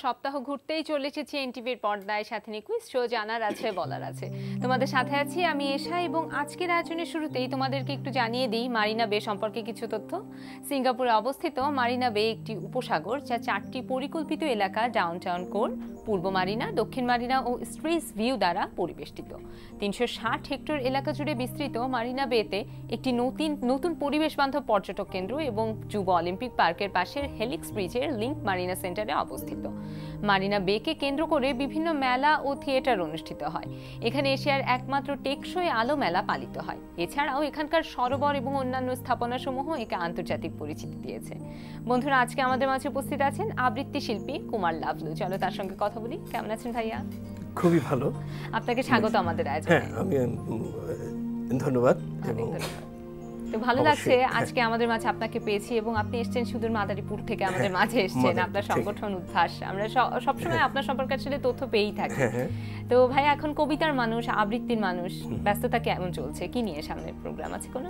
সপ্তাহ ঘুরতেই চলে এসেছি এনটিভির পর্দায়, সাথে নিয়ে কুইজ শো, জানার আছে বলার আছে। তোমাদের সাথে আছি আমি এশা, এবং আজকের আয়োজনের শুরুতেই তোমাদেরকে একটু জানিয়ে দিই মারিনা বে সম্পর্কে কিছু তথ্য। সিঙ্গাপুরে অবস্থিত মারিনা বে একটি উপসাগর যা 4টি পরিকল্পিত এলাকা ডাউনটাউন কোর, পূর্ব মারিনা, দক্ষিণ মারিনা ও স্ট্রিটস ভিউ দ্বারা পরিবেষ্টিত। 360 হেক্টর এলাকা জুড়ে বিস্তৃত মারিনা বেতে একটি নতুন পরিবেশ বান্ধব পর্যটক কেন্দ্র এবং যুব অলিম্পিক পার্কের পাশের হেলিক্স ব্রিজের লিংক মারিনা সেন্টারে অবস্থিত। মারিনা বেকে কেন্দ্র করে বিভিন্ন মেলা ও থিয়েটার অনুষ্ঠিত হয়। এখানে এশিয়ার একমাত্র টেকসই আলো মেলা পালিত হয়। এছাড়াও এখানকার সরোবর এবং অন্যান্য স্থাপনাসমূহ একে আন্তর্জাতিক পরিচিতি দিয়েছে। বন্ধুরা, আজকে আমাদের মাঝে উপস্থিত আছেন আবৃত্তি শিল্পী কুমার লাভলু। চলো তার সঙ্গে কথা বলি। কেমন আছেন ভাইয়া? খুবই ভালো, আপনাকে স্বাগত আমাদের আয়োজনে। হ্যাঁ, আমি ধন্যবাদ। তো ভালো লাগছে আজকে আমাদের মাঝে আপনাকে পেয়েছি, এবং আপনি এসেছেন সুদূর মাদারীপুর থেকে আমাদের মাঝে এসেছেন। আপনার সংগঠন উদ্ভাস, আমরা সবসময় আপনার সম্পর্কে আসলে তথ্য পেয়েই থাকি। তো ভাই, এখন কবিতার মানুষ, আবৃত্তির মানুষ, ব্যস্ততা কেমন চলছে? কি নিয়ে সামনের প্রোগ্রাম আছে কোনো?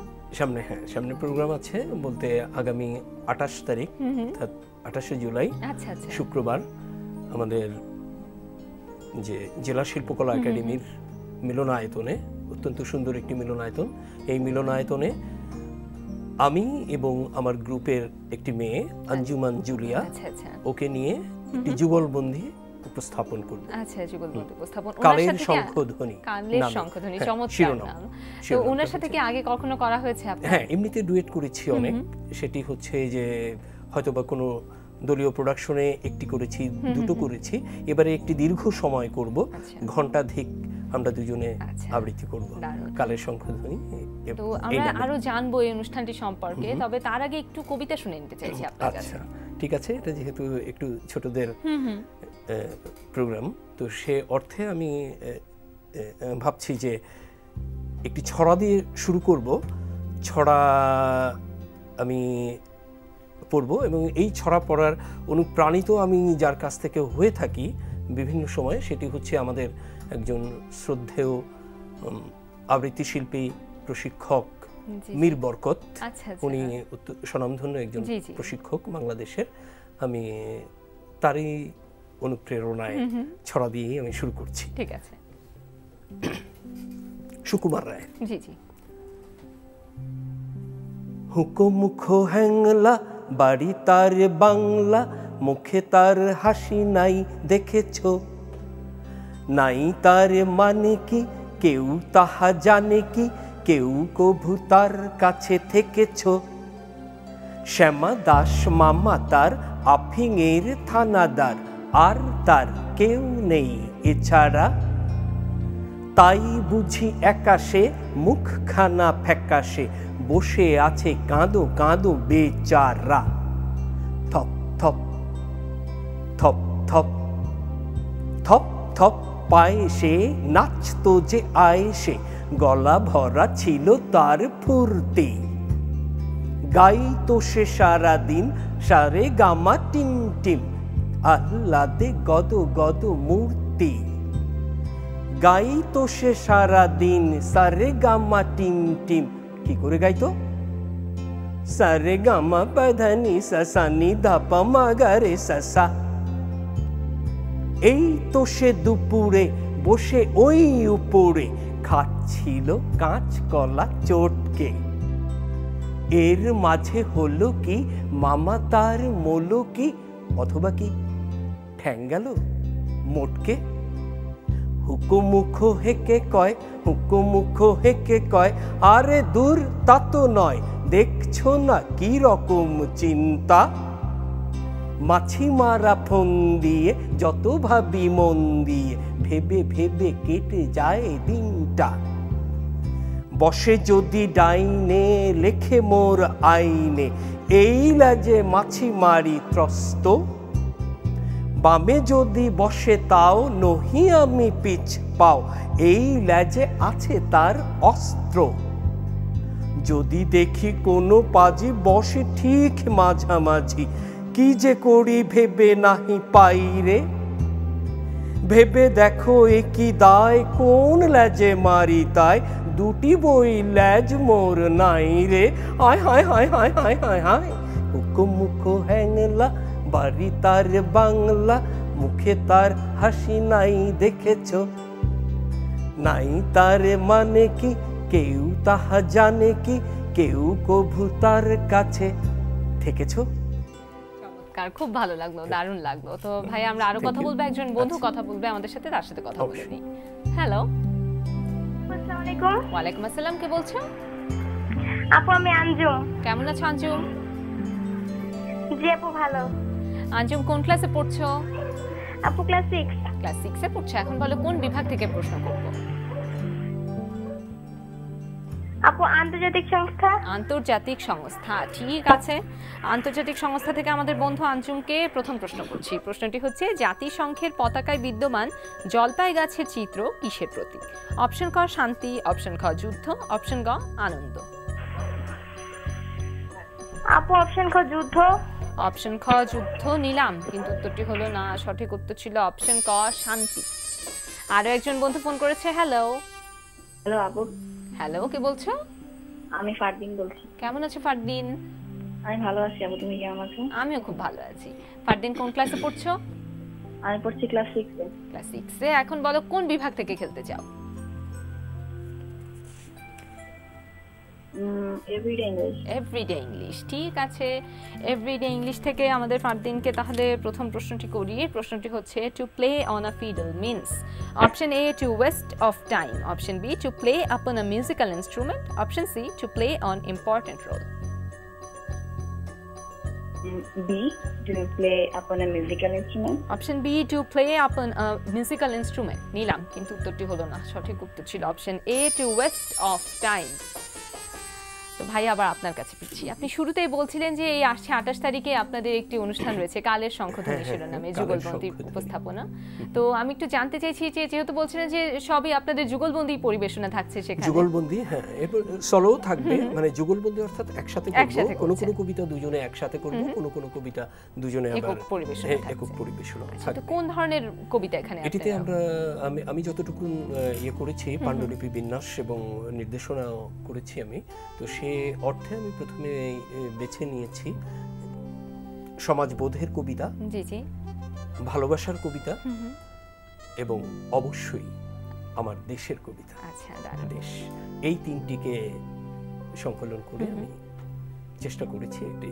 সামনে প্রোগ্রাম আছে বলতে আগামী 28 তারিখ অর্থাৎ 28শে জুলাই শুক্রবার আমাদের যে জেলা শিল্পকলা একাডেমির মিলনায়তনে, অত্যন্ত সুন্দর একটি মিলনায়তন, এই মিলনায়তনে আমি এবং আমার গ্রুপের একটি মেয়ে আঞ্জুমান জুলিয়া, ওকে নিয়ে একটি যুগলবন্দি উপস্থাপন করব। আচ্ছা, যুগলবন্দি উপস্থাপন, কালের শঙ্খধ্বনি, চমৎকার নাম। তো ওনার সাথে কি আগে কখনো করা হয়েছে আপনার? হ্যাঁ, এমনিতে ডুয়েট করেছি অনেক। সেটি হচ্ছে যে হয়তোবা কোনো দলীয় প্রোডাকশনে একটি করেছি, দুটো করেছি, এবারে একটি দীর্ঘ সময় করব, ঘণ্টাধিক আমরা দুজনে আবৃত্তি করব কালের শঙ্খধ্বনি। তো আমরা আরো জানবো এই অনুষ্ঠানটি সম্পর্কে, তবে তার আগে একটু কবিতা শুনে নিতে চাইছি আপনার কাছে। আচ্ছা, ঠিক আছে। এটা যেহেতু একটু ছোটদের প্রোগ্রাম, তো সে অর্থে আমি ভাবছি যে একটি ছড়া দিয়ে শুরু করব। ছড়া আমি পড়ব, এবং এই ছড়া পড়ার অনুপ্রাণিত আমি যার কাছ থেকে হয়ে থাকি বিভিন্ন সময়, সেটি হচ্ছে আমাদের একজন শ্রদ্ধেয় আবৃত্তি শিল্পী, প্রশিক্ষক মীর বরকত। উনি স্বনামধন্য একজন প্রশিক্ষক বাংলাদেশের। আমি তারই অনুপ্রেরণায় ছড়া দিয়ে আমি শুরু করছি। ঠিক আছে। সুকুমার রায়। জি জি। হুকুমুখ হ্যাংলা, বাড়ি তার বাংলা, মুখে তার হাসি নাই দেখেছ, নাই তার মানে কি কেউ তাহা জানে কি, কেউ কভু তার কাছে থেকেছ। শ্যামা দাস মামা তার আফিংয়ের থানাদার, আর তার কেউ নেই এছাড়া। তাই বুঝি একাশে মুখখানা ফ্যাকাশে, বসে আছে কাঁদো কাঁদো বেচারা। থপ থপ থপ থপ থপ থপ পায়ে সে নাচতো যে আয়েসে, গলা ভরা ছিল তার ফুর্তি। গাইতো সে সারাদিন সারে গামা টিম টিম, আহ্লাদে গদ গদ মূর্তি। গাইতো সে সারাদিন সারে গামা টিম টিম। কি করে গাইতো? সারে গামা পাধানি সাসানি ধাপা মাগারে সাসা। এই তো সে দুপুরে বসে ওই উপরে খাচ্ছিল কাঁচকলা চটকে। এর মাঝে হলো কি মামা তার মোলো কি, অথবা কি ঠ্যাং গেল মোটকে। হুকুমুখ হেকে কয়, হুকুমুখ হেকে কয়, আরে দূর তা তো নয়, দেখছো না কি রকম চিন্তা। মাছি মারা ফোন দিয়ে যত ভাবি মন দিয়ে, ভেবে ভেবে কেটে যায় দিনটা। বসে যদি ডাইনে লেখে মোর আইনে, এই লাজে মাছি মারি ত্রস্ত। বামে যদি বসে তাও নহি আমি পিছ পাও, এই ল্যাজে আছে তার অস্ত্র। যদি দেখি কোনো পাজি বসে ঠিক মাঝামাঝি, কি যে করি ভেবে নাহি পাই রে। ভেবে দেখো এ কি দায়, কোন ল্যাজে মারি তাই, দুটি বই ল্যাজ মোর নাই রে। হায় হায় হায় হায় হায় হায় হায়, উকো মুখো হ্যাংলা, বাড়ি তার বাংলা, মুখে তার হাসি নাই দেখেছ। নাই তার মানে কি কেউ তাহা জানে কি, কেউ কভু তার কাছে থেকেছো। চমৎকার, খুব ভালো লাগলো, দারুণ লাগলো। তো ভাই আমরা আরো কথা বলবো, একজন বন্ধু কথা বলবে আমাদের সাথে, তার সাথে কথা বলে নিই। হ্যালো, আসসালামু আলাইকুম। ওয়ালাইকুম আসসালাম, কে বলছো? আপু আমি আঞ্জুম। কেমন আছো আঞ্জুম? জি আপু ভালো। আঞ্জুম কোন ক্লাসে পড়ছো? আপু ক্লাস 6। ক্লাস 6 এ পড়ছো। এখন বলো কোন বিভাগ থেকে প্রশ্ন করব? আপু আন্তর্জাতিক সংস্থা। আন্তর্জাতিক সংস্থা, ঠিক আছে। আন্তর্জাতিক সংস্থা থেকে আমাদের বন্ধু আঞ্জুমকে প্রথম প্রশ্ন করছি। প্রশ্নটি হচ্ছে, জাতিসংঘের পতাকায় বিদ্যমান জলপাই গাছের চিত্র কিসের প্রতীক? অপশন ক শান্তি, অপশন খ যুদ্ধ, অপশন গ আনন্দ। আপু অপশন খ যুদ্ধ। অপশন খ যুদ্ধ নিলাম, কিন্তু উত্তরটি হলো না। সঠিক উত্তর ছিল অপশন ক শান্তি। আরো একজন বন্ধু ফোন করেছে। হ্যালো। হ্যালো আপু। হ্যালো, কে বলছো? আমি ফারদিন বলছি। কেমন আছো ফারদিন? আমি ভালো আছি আপু, তুমি কেমন আছো? আমিও খুব ভালো আছি। ফারদিন কোন ক্লাসে পড়ছো? আমি পড়ছি ক্লাস 6 এ। ক্লাস 6 এ। এখন বলো কোন বিভাগ থেকে খেলতে চাও? Everyday English. এভরিডে ইংলিশ, ঠিক আছে। এভরিডে ইংলিশ থেকে আমাদের ফারদিনকে তাহলে প্রথম প্রশ্নটি করি। প্রশ্নটি হচ্ছে, to play on a fiddle means option A to waste of time, option B to play upon a musical instrument, option C to play on important role. B to play upon a musical instrument. Option B to play upon a musical instrument নিলাম, কিন্তু উত্তরটি হলো না। সঠিক উত্তর ছিল option A to waste of time. তো ভাই আবার আপনার কাছে ফিরছি। আপনি শুরুতেই বলছিলেন যে এই আসছে 28 তারিখে আপনাদের একটি অনুষ্ঠান রয়েছে, কালের শঙ্খধ্বনি শিরোনামে যুগলবন্দি উপস্থাপনা। তো আমি একটু জানতে চাইছি যে, যেহেতু বলছিলেন যে সবই আপনাদের যুগলবন্দি পরিবেশনা থাকছে সেখানে। যুগলবন্দি, হ্যাঁ, এরপর সলো থাকবে, মানে যুগলবন্দি অর্থাৎ একসাথে করব। কোন কোন কবিতা দুজনে একসাথে করব, কোন কোন কবিতা দুজনে আবার একক পরিবেশনা থাকছে। একক পরিবেশনা তো থাকবে। কোন ধরনের কবিতা এখানে? এটিতে আমি যতটুকু ইয়ে করেছি, পাণ্ডুলিপি বিন্যাস এবং নির্দেশনা করেছি আমি, তো সে অর্থে আমি প্রথমে বেছে নিয়েছি সমাজবোধের কবিতা, জি জি, ভালোবাসার কবিতা এবং অবশ্যই আমার দেশের কবিতা। আচ্ছা, দেশ, এই তিনটিকে সংকলন করে আমি চেষ্টা করেছি একটি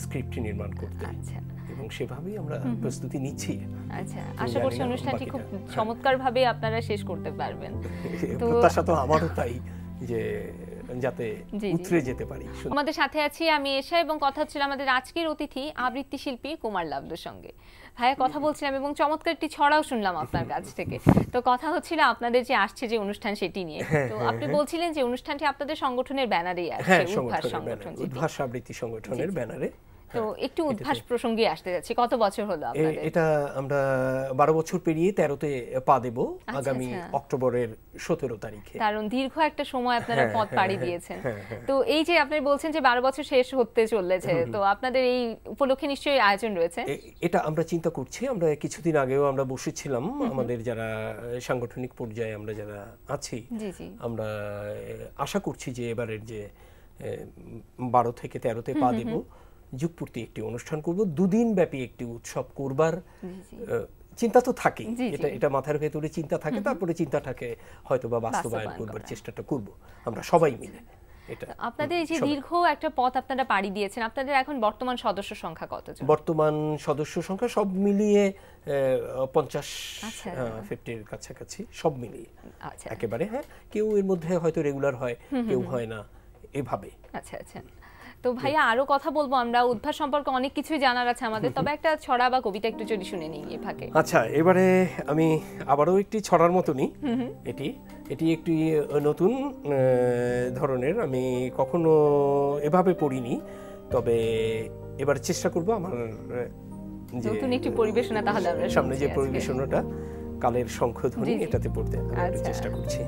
স্ক্রিপ্ট নির্মাণ করতে। আচ্ছা, এবং সেভাবেই আমরা প্রস্তুতি নিচ্ছি। আচ্ছা, আশা করছি অনুষ্ঠানটি খুব চমৎকারভাবে আপনারা শেষ করতে পারবেন। তো প্রত্যাশা তো আমারও তাই, যে যাতে উতরে যেতে পারি। আমাদের সাথে আছি আমি এশা, এবং কথা হচ্ছিল আমাদের আজকের অতিথি আবৃত্তি শিল্পী কুমার লাবলুর সঙ্গে। ভাইয়া কথা বলছিলাম এবং চমৎকার একটি ছড়াও শুনলাম আপনার কাছ থেকে। তো কথা হচ্ছিল আপনাদের যে আসছে যে অনুষ্ঠান সেটি নিয়ে। তো আপনি বলছিলেন যে অনুষ্ঠানটি আপনাদের সংগঠনের ব্যানারেই আসছে, উদ্ভাস সংগঠন, উদ্ভাস আবৃত্তি সংগঠনের ব্যানারে। তো একটু উদ্ভাস প্রসঙ্গে আসতে যাচ্ছি, কত বছর হলো আপনাদের? এটা আমরা 12 বছর পেরিয়ে 13তে পা দেব আগামী অক্টোবরের 17 তারিখে। কারণ দীর্ঘ একটা সময় আপনারা পথ পাড়ি দিয়েছেন। তো এই যে আপনি বলছেন যে 12 বছর শেষ হতে চলেছে, তো আপনাদের এই উপলক্ষে নিশ্চয়ই আয়োজন রয়েছে। এটা আমরা চিন্তা করছি। আমরা কিছুদিন আগেও আমরা বসেছিলাম, আমাদের যারা সাংগঠনিক পর্যায়ে আমরা যারা আছি, আমরা আশা করছি যে এবারের যে 12 থেকে 13তে পা দেব, যুগপূর্তি একটি অনুষ্ঠান করব, 2 দিন ব্যাপী একটি উৎসব করবার চিন্তা তো থাকে। এটা মাথার ভেতরে চিন্তা থাকে, তারপরে চিন্তাটাকে হয়তো বা বাস্তবায়ন করবার চেষ্টাটা করব আমরা সবাই মিলে। আপনাদের এই যে দীর্ঘ একটা পথ আপনারা পাড়ি দিয়েছেন, আপনাদের এখন বর্তমান সদস্য সংখ্যা কতজন? বর্তমান সদস্য সংখ্যা সব মিলিয়ে 50-50 কাছাকাছি, সব মিলিয়ে একেবারে। হ্যাঁ, কেউ এর মধ্যে হয়তো রেগুলার হয়, কেউ হয় না, এভাবে। আচ্ছা আচ্ছা। তো ভাইয়া আরো কথা বলবো আমরা, উদ্ভাস সম্পর্কে অনেক কিছুই জানার আছে আমাদের, তবে একটা ছড়া বা কবিতা একটু যদি শুনে নিই এ ফাঁকে। আচ্ছা, এবারে আমি আবারও একটি ছড়ার মতনই, এটি একটি নতুন ধরনের, আমি কখনো এভাবে পড়িনি, তবে এবার চেষ্টা করব আমার যে নতুন একটি পরিবেশনা, তাহলে আমরা সামনে যে পরিবেশনাটা কালের শঙ্খধ্বনি, এটাতে পড়তে চেষ্টা করছি।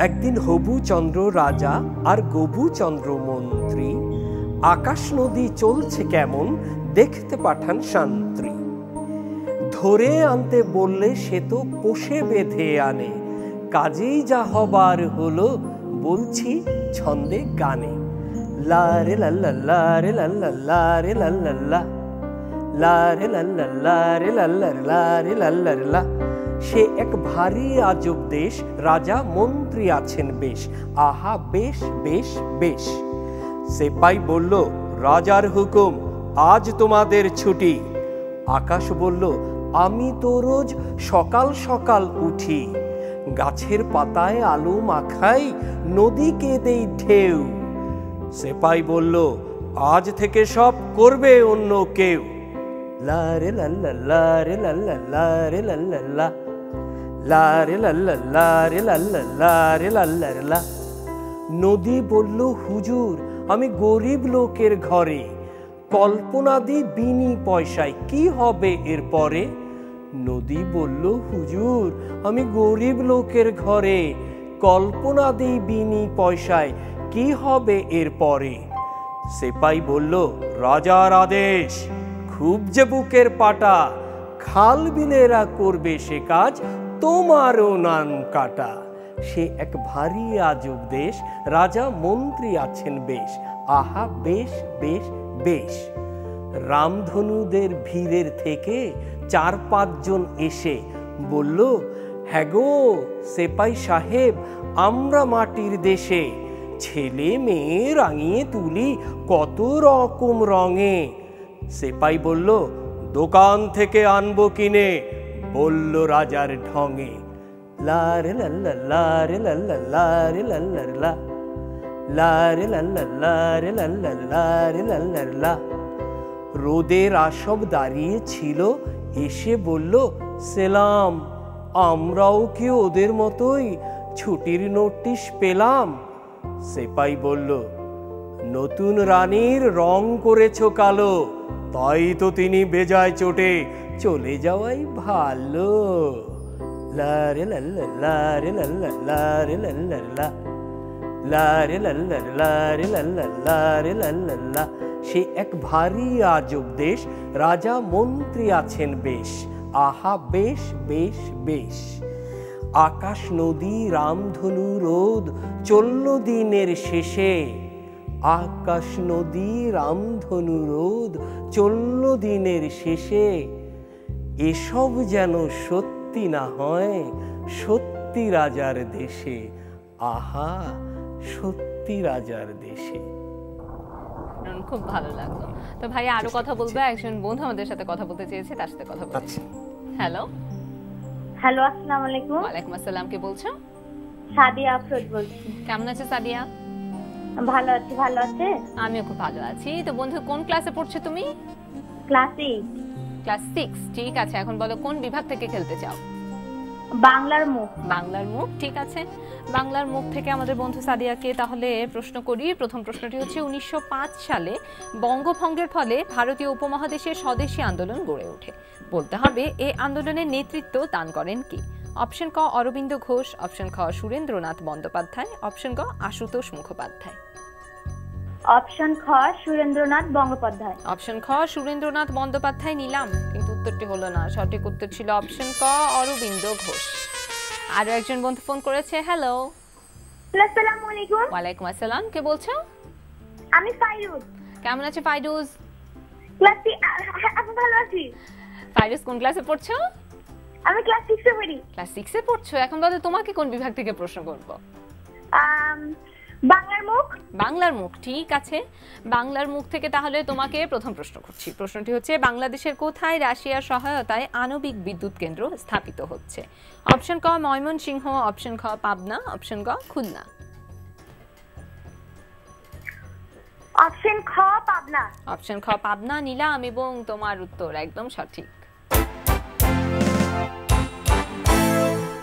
একদিন হবু চন্দ্র রাজা আর গবু চন্দ্র মন্ত্রী আকাশ নদী চলছে কেমন দেখতে পাঠান শান্ত্রী। ধরে আনতে বললে সে তো পোষে বেঁধে আনে, কাজেই যা হবার হলো বলছি ছন্দে গানে। লা রে লাল্লা লা রে লাল্লা লা রে লাল্লা লা, লা রে লাল্লা লা রে লাল্লা লা রে লাল্লা লা। সে এক ভারী আজব দেশ, রাজা মন্ত্রী আছেন বেশ। আহা বেশ বেশ বেশ। সেপাই বলল রাজার হুকুম, আজ তোমাদের ছুটি। আকাশ বলল আমি তো রোজ সকাল সকাল উঠি, গাছের পাতায় আলু মাখাই নদীকে দেই ঢেউ। সেপাই বলল আজ থেকে সব করবে অন্য কেউ। লা রে লাল্লা লা রে লাল্লা লা রে লাল্লা লা, লা রে লাল্লা লা রে লাল্লা লা রে লাল্লা লা। নদী বলল হুজুর আমি গরিব লোকের ঘরে, কল্পনা দি বিনি পয়সায় কি হবে এরপরে। নদী বলল হুজুর আমি গরিব লোকের ঘরে, কল্পনা দি বিনি পয়সায় কি হবে এরপরে। সেপাই বলল রাজার আদেশ, খুব যে বুকের পাটা, খাল বিলেরা করবে সে কাজ তোমারও নান কাটা। সে এক ভারী আজব দেশ, রাজা মন্ত্রী আছেন বেশ। আহা বেশ বেশ বেশ। রামধনুদের ভিড়ের থেকে 4-5 জন এসে বলল হ্যাঁ গো সেপাই সাহেব আমরা মাটির দেশে, ছেলে মেয়ে রাঙিয়ে তুলি কত রকম রঙে। সেপাই বলল দোকান থেকে আনবো কিনে, বলল রাজার ঢঙে। লা রে লাল্লা লা রে লাল্লা লা রে লাল্লা লা, লা রে লাল্লা লা রে লাল্লা লা রে লাল্লা লা। রোদের আসব দাঁড়িয়ে ছিল, এসে বলল সেলাম, আমরাও কি ওদের মতোই ছুটির নোটিশ পেলাম। সেপাই বলল নতুন রানীর রং করেছো কালো, তাই তো তিনি বেজায় চোটে চলে যাওয়াই ভালো। লা রে লাল্লা লা রে লাল্লা লা রে লাল্লা লা, লা রে লাল্লা লা রে লাল্লা লা রে লাল্লা লা। সে এক ভারী আজব দেশ, রাজা মন্ত্রী আছেন বেশ। আহা বেশ বেশ বেশ। আকাশ নদী রামধনু রোদ চলল দিনের শেষে, আকাশ নদী রামধনু রোদ চলল দিনের শেষে। এসব যেন সত্যি না হয় সত্যি রাজার দেশে। আহা সত্যি রাজার দেশে। খুব ভালো লাগলো। তো ভাই আরো কথা বলবে, একজন বন্ধু আমাদের সাথে কথা বলতে চেয়েছে, তার সাথে কথা বলছি। হ্যালো হ্যালো আসসালামু আলাইকুম। ওয়ালাইকুম আসসালাম, কে বলছো? সাদিয়া আফরোজ বলছি। কেমন আছো সাদিয়া? ভালো আছি, ভালো আছে? আমিও খুব ভালো আছি। তো বন্ধু কোন ক্লাসে পড়ছো তুমি? ক্লাস 8। ক্লাস 6, ঠিক আছে। এখন বলো কোন বিভাগ থেকে খেলতে চাও? বাংলার মুখ। বাংলার মুখ, ঠিক আছে। বাংলার মুখ থেকে আমাদের বন্ধু সাদিয়াকে তাহলে প্রশ্ন করি। প্রথম প্রশ্নটি হচ্ছে 1905 সালে বঙ্গভঙ্গের ফলে ভারতীয় উপমহাদেশে স্বদেশী আন্দোলন গড়ে ওঠে। বলতে হবে এই আন্দোলনের নেতৃত্ব দান করেন কে? অপশন ক অরবিন্দ ঘোষ, অপশন খ সুরেন্দ্রনাথ বন্দ্যোপাধ্যায়, অপশন গ আশুতোষ মুখোপাধ্যায়। অপশন খ সুরেন্দ্রনাথ বন্দ্যোপাধ্যায়। অপশন খ সুরেন্দ্রনাথ বন্দ্যোপাধ্যায় নিলাম, কিন্তু উত্তরটি হলো না। সঠিক উত্তর ছিল অপশন ক অরবিন্দ ঘোষ। আরো একজন বন্ধু ফোন করেছে। হ্যালো আসসালামু আলাইকুম। ওয়ালাইকুম আসসালাম, কে বলছো? আমি ফাইরুজ। কেমন আছো ফাইরুজ? ক্লাস 6। আমি ভালো আছি। ফাইরুজ কোন ক্লাসে পড়ছো? আমি ক্লাস 6 এ পড়ি। ক্লাস 6 এ পড়ছো। এখন বলো তোমাকে কোন বিভাগ থেকে প্রশ্ন করব? বাংলার মুখ। বাংলার মুখ, ঠিক আছে। বাংলার মুখ থেকে তাহলে তোমাকে প্রথম প্রশ্ন করছি। প্রশ্নটি হচ্ছে বাংলাদেশের কোথায় রাশিয়ার সহায়তায় আণবিক বিদ্যুৎ কেন্দ্র স্থাপিত হচ্ছে? অপশন ক ময়মনসিংহ, অপশন খ পাবনা, অপশন গ খুলনা। অপশন খ পাবনা। অপশন খ পাবনা নিলাম, এবং তোমার উত্তর একদম সঠিক।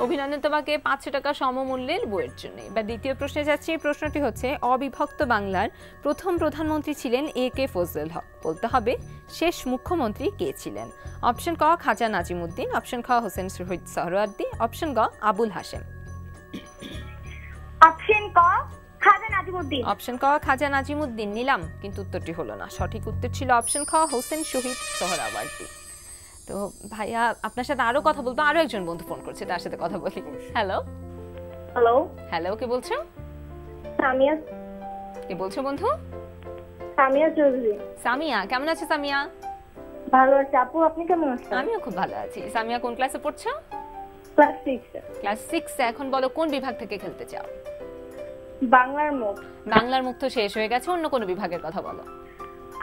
অভিনন্দন তোমাকে 500 টাকা সমমূল্যের বইয়ের জন্য। এবার দ্বিতীয় প্রশ্নে যাচ্ছি। প্রশ্নটি হচ্ছে অবিভক্ত বাংলার প্রথম প্রধানমন্ত্রী ছিলেন A.K. ফজলুল হক। বলতে হবে শেষ মুখ্যমন্ত্রী কে ছিলেন? অপশন ক খাজা নাজিমুদ্দিন, অপশন খ হোসেন শহীদ সোহরাওয়ার্দী, অপশন গ আবুল হাশেম। নাজিমউদ্দিন। অপশন ক খাজা নাজিমউদ্দিন নিলাম, কিন্তু উত্তরটি হলো না। সঠিক উত্তর ছিল অপশন খ হোসেন শহীদ সোহরাওয়ার্দী। তো ভাইয়া আপনার সাথে আরো কথা বলবো, আরো একজন বন্ধু ফোন করছে, তার সাথে কথা বলি। হ্যালো হ্যালো, হ্যালো, কে বলছো? সামিয়া। কে বলছো বন্ধু? সামিয়া চৌধুরী। সামিয়া, কেমন আছো সামিয়া? ভালো আছি আপু, আপনি কেমন আছেন? আমিও খুব ভালো আছি। সামিয়া কোন ক্লাসে পড়ছো? ক্লাস 6 এ। ক্লাস 6 এ। এখন বলো কোন বিভাগ থেকে খেলতে চাও? বাংলার মুখ। বাংলার মুখ তো শেষ হয়ে গেছে, অন্য কোন বিভাগের কথা বলো।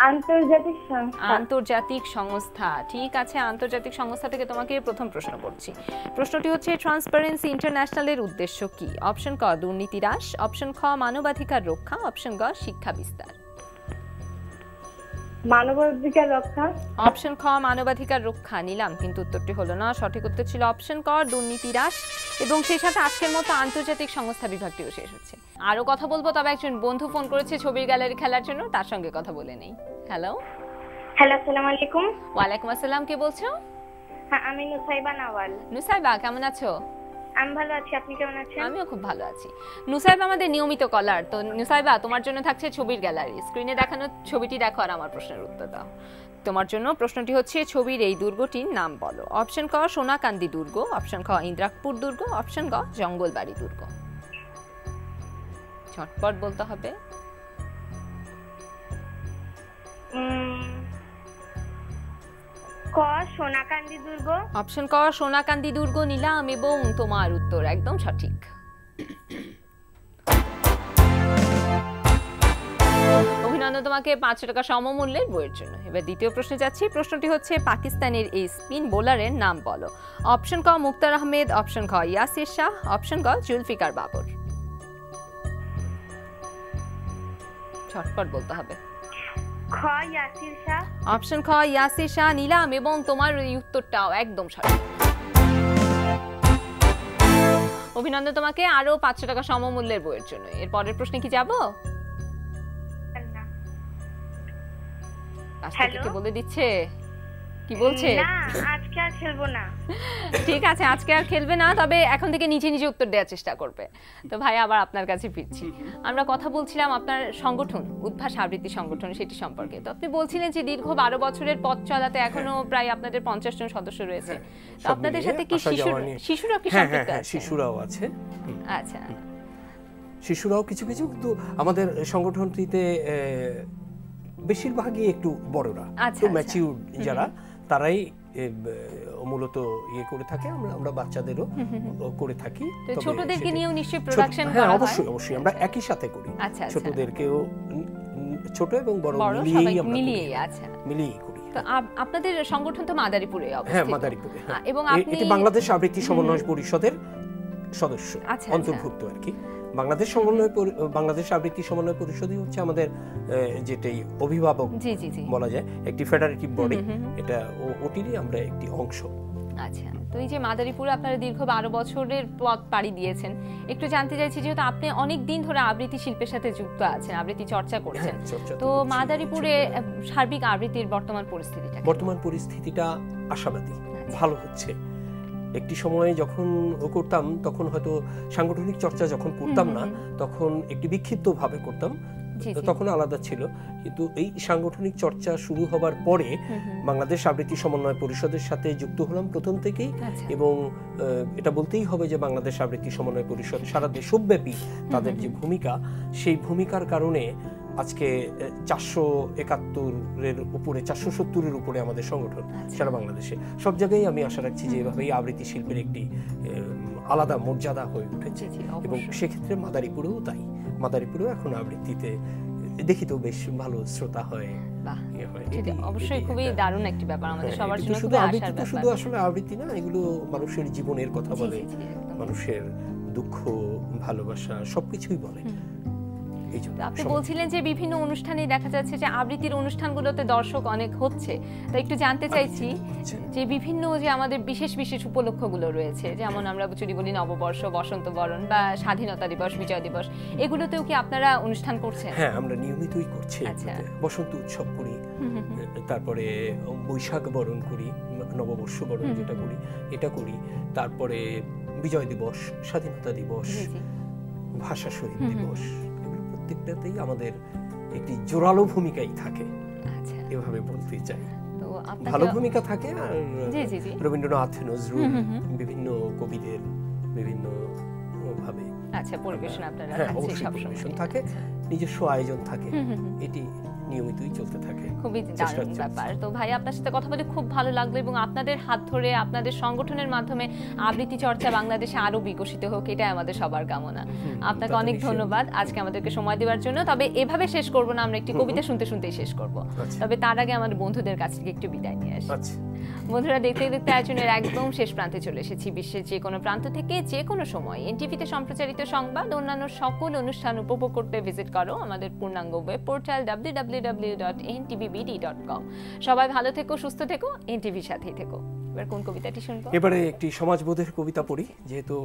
আন্তর্জাতিক সংস্থা। আন্তর্জাতিক সংস্থা, ঠিক আছে। আন্তর্জাতিক সংস্থা থেকে তোমাকে প্রথম প্রশ্ন করছি। প্রশ্নটি হচ্ছে ট্রান্সপারেন্সি ইন্টারন্যাশনালের উদ্দেশ্য কি? অপশন ক দুর্নীতি হ্রাস, অপশন খ মানবাধিকার রক্ষা, অপশন গ শিক্ষা বিস্তার। মানবাধিকার রক্ষা। অপশন খ মানবাধিকার রক্ষা নিলাম, কিন্তু উত্তরটি হলো না। সঠিক উত্তর ছিল অপশন ক দুর্নীতি হ্রাস, এবং সেই সাথে আজকের মতো আন্তর্জাতিক সংস্থা বিভাগটিও শেষ হচ্ছে। আরো কথা বলবো, তবে একজন বন্ধু ফোন করেছে ছবির গ্যালারি খেলার জন্য, তার সঙ্গে কথা বলে নেই। হ্যালো হ্যালো, আসসালামু আলাইকুম। ওয়ালাইকুম আসসালাম, কে বলছো? হ্যাঁ, আমি নুসাইবা নাওয়াল। নুসাইবা, কেমন আছো? আমি ভালো আছি, আপনি কেমন আছেন? আমিও খুব ভালো আছি। নুসাইবা আমাদের নিয়মিত কলার। তো নুসাইবা, তোমার জন্য থাকছে ছবির গ্যালারি। স্ক্রিনে দেখানো ছবিটি দেখো আর আমার প্রশ্নের উত্তর দাও। তোমার জন্য প্রশ্নটি হচ্ছে ছবির এই দুর্গটির নাম বলো। অপশন ক সোনাকান্দি দুর্গ, অপশন খ ইন্দ্রাকপুর দুর্গ, অপশন গ জঙ্গলবাড়ি দুর্গ। ঝটপট বলতে হবে। ক সোনাকান্দি দুর্গ। অপশন ক সোনাকান্দি দুর্গ নিলাম, এবং তোমার উত্তর একদম সঠিক। অভিনন্দন তোমাকে 500 টাকা সমমূল্যের বইয়ের জন্য। এবার দ্বিতীয় প্রশ্নে যাচ্ছি। প্রশ্নটি হচ্ছে পাকিস্তানের এই স্পিন বোলারের নাম বলো। অপশন ক মুক্তার আহমেদ, অপশন খ ইয়াসির শাহ, অপশন গ জুলফিকার বাবর। ঝটপট বলতে হবে। খ ইয়াসির শাহ। অপশন খ ইয়াসির শাহ নিলাম, এবং তোমার এই উত্তরটাও একদম সঠিক। অভিনন্দন তোমাকে আরো 500 টাকা সমমূল্যের বইয়ের জন্য। এর পরের প্রশ্নে কি যাব? আজকে বলে দিচ্ছে, কি বলছে? না, আজকে আর খেলবো না। ঠিক আছে, আজকে আর খেলবে না, তবে এখন থেকে নিজে নিজে উত্তর দেওয়ার চেষ্টা করবে। তো ভাই, আবার আপনার কাছে ফিরছি। আমরা কথা বলছিলাম আপনার সংগঠন উদ্ভাস আবৃত্তি সংগঠন, সেটি সম্পর্কে। তো আপনি বলছিলেন যে দীর্ঘ 12 বছরের পথ চলাতে এখনো প্রায় আপনাদের 50 জন সদস্য রয়েছে। তো আপনাদের সাথে কি শিশুরা কি সম্পৃক্ত আছে? শিশুরাও আছে। আচ্ছা, শিশুরাও কিছু কিছু, কিন্তু আমাদের সংগঠনটিতে বেশিরভাগই একটু বড়রা, একটু ম্যাচিউর যারা, তারাই মূলত ইয়ে করে থাকে। আমরা বাচ্চাদেরও করে থাকি। ছোটদেরকে নিয়েও নিশ্চয়ই প্রোডাকশন করা হয়? অবশ্যই অবশ্যই, আমরা একই সাথে করি। ছোটদেরকেও, ছোট এবং বড় মিলিয়েই আচ্ছা মিলিয়েই করি। তো আপনাদের সংগঠন তো মাদারীপুরে অবস্থিত। হ্যাঁ, মাদারীপুরে। এবং আপনি বাংলাদেশ আবৃত্তি সমন্বয় পরিষদের সদস্য, অন্তর্ভুক্ত আর কি। বাংলাদেশ আবৃত্তি সমন্বয় পরিষদই হচ্ছে আমাদের যেটাই অভিভাবক বলা যায়, একটি ফেডারেটিভ বডি। এটা ওটিরই আমরা একটি অংশ। আচ্ছা, তো এই যে মাদারীপুরে আপনারা দীর্ঘ 12 বছরের পথ পাড়ি দিয়েছেন, একটু জানতে চাইছি, যেহেতু আপনি অনেক দিন ধরে আবৃত্তি শিল্পের সাথে যুক্ত আছেন, আবৃত্তি চর্চা করছেন, তো মাদারীপুরে সার্বিক আবৃত্তির বর্তমান পরিস্থিতিটা আশাবাদী, ভালো হচ্ছে। একটি সময়ে যখন করতাম, তখন হয়তো সাংগঠনিক চর্চা যখন করতাম না, তখন একটি বিক্ষিপ্ত ভাবে করতাম, তখন আলাদা ছিল। কিন্তু এই সাংগঠনিক চর্চা শুরু হবার পরে বাংলাদেশ আবৃত্তি সমন্বয় পরিষদের সাথে যুক্ত হলাম প্রথম থেকেই। এবং এটা বলতেই হবে যে বাংলাদেশ আবৃত্তি সমন্বয় পরিষদ সারা দেশব্যাপী তাদের যে ভূমিকা, সেই ভূমিকার কারণে আজকে 471-এর উপরে, 470-এর উপরে আমাদের সংগঠন সারা বাংলাদেশে। সব জায়গায় আমি আশা রাখছি যে এভাবেই আবৃত্তি শিল্পের একটি আলাদা মর্যাদা হয়ে উঠেছে, এবং সেক্ষেত্রে মাদারীপুরেও তাই। মাদারীপুরেও এখন আবৃত্তিতে দেখি তো বেশ ভালো শ্রোতা হয়। অবশ্যই খুবই দারুণ একটি ব্যাপার আমাদের সবার জন্য। শুধু আসলে আবৃত্তি না, এগুলো মানুষের জীবনের কথা বলে, মানুষের দুঃখ, ভালোবাসা সবকিছুই বলে। আপনি বলছিলেন যে বিভিন্ন অনুষ্ঠানে দেখা যাচ্ছে যে আবৃত্তির অনুষ্ঠানগুলোতে দর্শক অনেক হচ্ছে, তাই একটু জানতে চাইছি যে বিভিন্ন যে আমাদের বিশেষ বিশেষ উপলক্ষগুলো রয়েছে, যেমন আমরা যদি বলি নববর্ষ, বসন্ত বরণ বা স্বাধীনতা দিবস, বিজয় দিবস, এগুলোতেও কি আপনারা অনুষ্ঠান করছেন? হ্যাঁ, আমরা নিয়মিতই করছি। বসন্ত উৎসব করি, তারপরে বৈশাখ বরণ করি, নববর্ষ বরণ যেটা করি এটা করি, তারপরে বিজয় দিবস, স্বাধীনতা দিবস, ভাষা শহীদ দিবস, প্রত্যেকটাতেই আমাদের একটি জোরালো ভূমিকাই থাকে, আচ্ছা, এভাবে বলতে চাই। তো ভালো ভূমিকা থাকে। আর জি জি জি, রবীন্দ্রনাথ, নজরুল, বিভিন্ন কবিদের বিভিন্ন ভাবে আচ্ছা পরিবেশনা আপনারা হ্যাঁ থাকছে অবশ্যই সবসময়। পরিবেশন থাকে, নিজস্ব আয়োজন থাকে, এটি নিয়মিতই চলতে থাকে। খুবই দারুণ ব্যাপার। তো ভাই আপনার সাথে কথা বলে খুব ভালো লাগলো, এবং আপনাদের হাত ধরে আপনাদের সংগঠনের মাধ্যমে আবৃত্তি চর্চা বাংলাদেশে আরো বিকশিত হোক, এটাই আমাদের সবার কামনা। আপনাকে অনেক ধন্যবাদ আজকে আমাদেরকে সময় দেওয়ার জন্য। তবে এভাবে শেষ করব না, আমরা একটি কবিতা শুনতে শুনতেই শেষ করব। তবে তার আগে আমাদের বন্ধুদের কাছ থেকে একটু বিদায় নিয়ে আসি। বন্ধুরা, দেখতে দেখতে আয়োজনের একদম শেষ প্রান্তে চলে এসেছি। বিশ্বের যে কোনো প্রান্ত থেকে যে কোনো সময় এনটিভিতে সম্প্রচারিত সংবাদ, অন্যান্য সকল অনুষ্ঠান উপভোগ করতে ভিজিট করো আমাদের পূর্ণাঙ্গ ওয়েব পোর্টাল www.ntvbd.com। সবাই ভালো থেকো, সুস্থ থেকো, এনটিভির সাথেই থেকো। এবার কোন কবিতাটি শুনবো? এবারে একটি সমাজবোধের কবিতা পড়ি, যেহেতু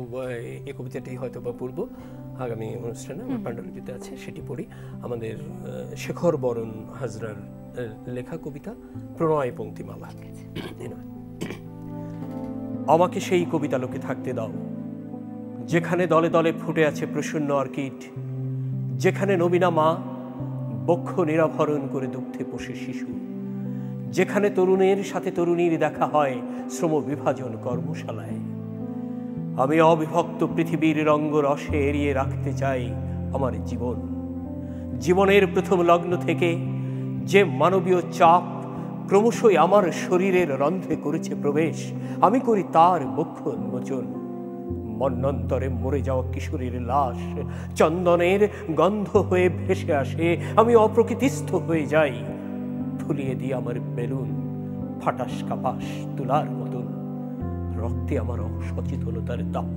এই কবিতাটি হয়তো বা পূর্ব আগামী অনুষ্ঠানে আমার পাণ্ডুলিপিতে আছে, সেটি পড়ি। আমাদের শেখর বরণ হাজরার লেখা কবিতা প্রণয় পংক্তিমালা। আমাকে সেই কবিতা লোকে থাকতে দাও, যেখানে দলে দলে ফুটে আছে প্রসন্ন অর্কিড, যেখানে নবীনা মা বক্ষ নিরাভরণ করে দুগ্ধে পোষে শিশু, যেখানে তরুণের সাথে তরুণীর দেখা হয় শ্রম বিভাজন কর্মশালায়। আমি অবিভক্ত পৃথিবীর রঙ্গ রসে এড়িয়ে রাখতে চাই আমার জীবন। জীবনের প্রথম লগ্ন থেকে যে মানবীয় চাপ ক্রমশই আমার শরীরের রন্ধ্রে করেছে প্রবেশ, আমি করি তার বক্ষ উন্মোচন। মন্বন্তরে মরে যাওয়া কিশোরীর লাশ চন্দনের গন্ধ হয়ে ভেসে আসে, আমি অপ্রকৃতিস্থ হয়ে যাই। ফুলিয়ে দিয়ে আমার বেলুন ফাটাস কাপাস তুলার মতন, রক্তে আমার অসচেতনতার দাহ,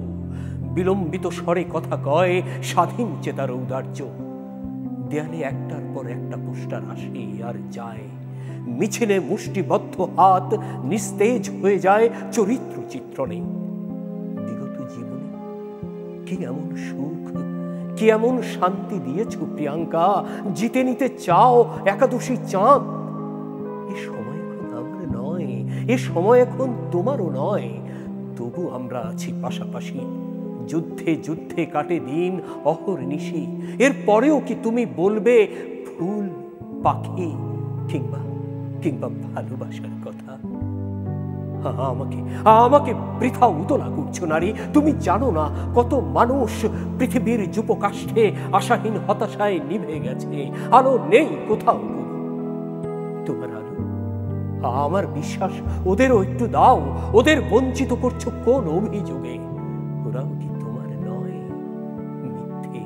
বিলম্বিত স্বরে কথা কয় স্বাধীন চেতার ঔদার্য। দেয়ালে একটার পর একটা পোস্টার আসে আর যায়, মিছিলে মুষ্টিবদ্ধ হাত নিস্তেজ হয়ে যায় চরিত্র চিত্রণে। বিগত জীবনে কি এমন সুখ, কি এমন শান্তি দিয়েছ প্রিয়াঙ্কা, জিতে নিতে চাও একাদশী চাঁদ। এ সময় এখন আমার নয়, এ সময় এখন তোমারও নয়, তবু আমরা আছি পাশাপাশি। যুদ্ধে যুদ্ধে কাটে দিন অহর্নিশি, এর পরেও কি তুমি বলবে ফুল, পাখি কিংবা কিংবা ভালোবাসার কথা? আমাকে বৃথা উতলা করছো নারী। তুমি জানো না কত মানুষ পৃথিবীর যুপকাষ্ঠে আশাহীন হতাশায় নিভে গেছে, আলো নেই কোথাও। তোমার আলো, আমার বিশ্বাস ওদেরও একটু দাও। ওদের বঞ্চিত করছো কোন অভিযোগে? ওরাও কি তোমার নয়? মিথ্যে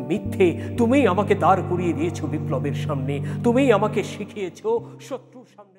মিথ্যে। তুমিই আমাকে দাঁড় করিয়ে দিয়েছো বিপ্লবের সামনে, তুমিই আমাকে শিখিয়েছো শত্রুর সামনে